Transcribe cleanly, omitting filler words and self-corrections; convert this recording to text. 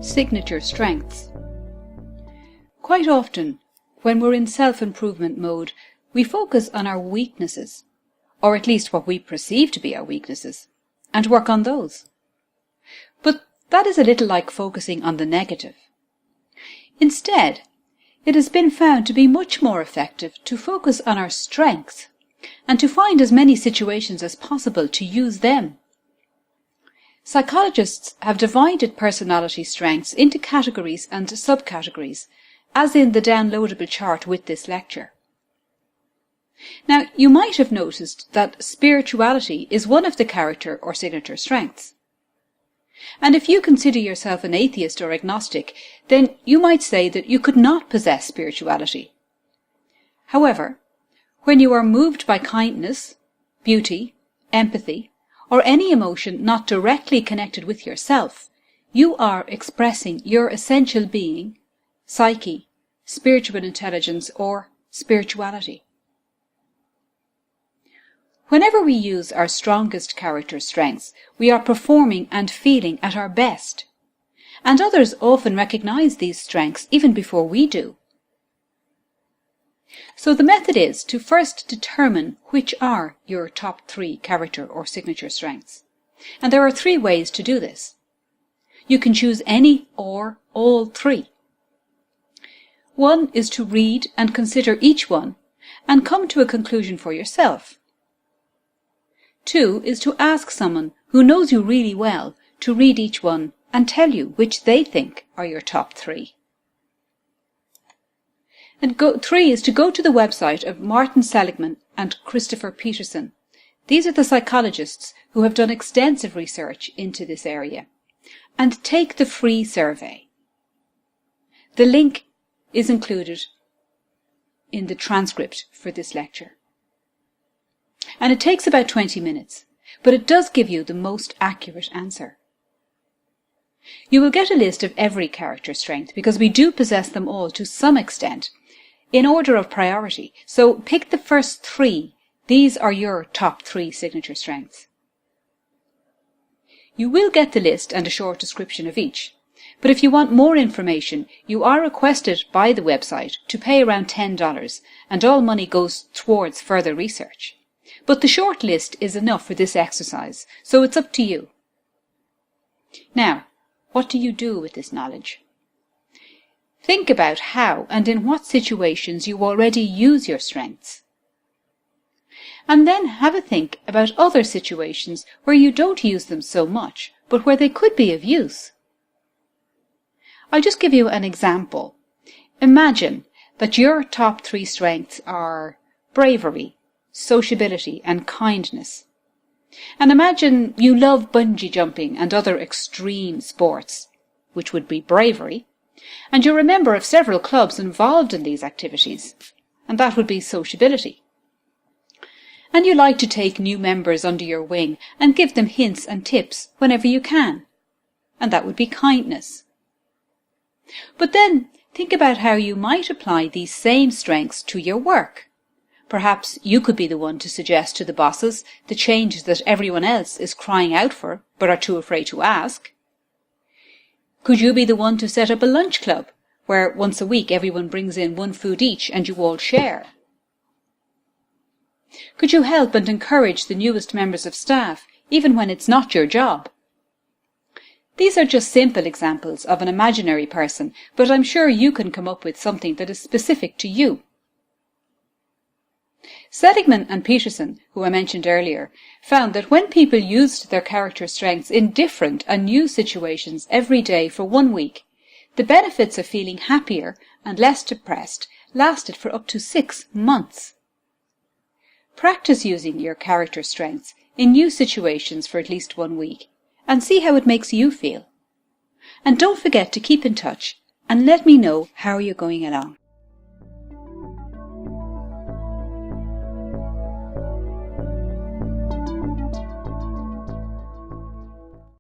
Signature strengths. Quite often, when we're in self-improvement mode, we focus on our weaknesses, or at least what we perceive to be our weaknesses, and work on those. But that is a little like focusing on the negative. Instead, it has been found to be much more effective to focus on our strengths and to find as many situations as possible to use them. Psychologists have divided personality strengths into categories and subcategories, as in the downloadable chart with this lecture. Now, you might have noticed that spirituality is one of the character or signature strengths. And if you consider yourself an atheist or agnostic, then you might say that you could not possess spirituality. However, when you are moved by kindness, beauty, empathy, or any emotion not directly connected with yourself, you are expressing your essential being, psyche, spiritual intelligence, or spirituality. Whenever we use our strongest character strengths, we are performing and feeling at our best, and others often recognize these strengths even before we do. So the method is to first determine which are your top 3 character or signature strengths. And there are 3 ways to do this. You can choose any or all 3. One is to read and consider each one and come to a conclusion for yourself. 2 is to ask someone who knows you really well to read each one and tell you which they think are your top 3. And 3 is to go to the website of Martin Seligman and Christopher Peterson. These are the psychologists who have done extensive research into this area, and take the free survey. The link is included in the transcript for this lecture. And it takes about 20 minutes, but it does give you the most accurate answer. You will get a list of every character strength because we do possess them all to some extent, in order of priority. So pick the first 3. These are your top 3 signature strengths. You will get the list and a short description of each. But if you want more information, you are requested by the website to pay around $10, and all money goes towards further research. But the short list is enough for this exercise, so it's up to you. Now, what do you do with this knowledge? Think about how and in what situations you already use your strengths. And then have a think about other situations where you don't use them so much, but where they could be of use. I'll just give you an example. Imagine that your top 3 strengths are bravery, sociability, and kindness. And imagine you love bungee jumping and other extreme sports, which would be bravery, and you're a member of several clubs involved in these activities, and that would be sociability. And you like to take new members under your wing and give them hints and tips whenever you can, and that would be kindness. But then think about how you might apply these same strengths to your work. Perhaps you could be the one to suggest to the bosses the changes that everyone else is crying out for but are too afraid to ask. Could you be the one to set up a lunch club, where once a week everyone brings in 1 food each and you all share? Could you help and encourage the newest members of staff, even when it's not your job? These are just simple examples of an imaginary person, but I'm sure you can come up with something that is specific to you. Seligman and Peterson, who I mentioned earlier, found that when people used their character strengths in different and new situations every day for 1 week, the benefits of feeling happier and less depressed lasted for up to 6 months. Practice using your character strengths in new situations for at least 1 week, and see how it makes you feel. And don't forget to keep in touch and let me know how you're going along.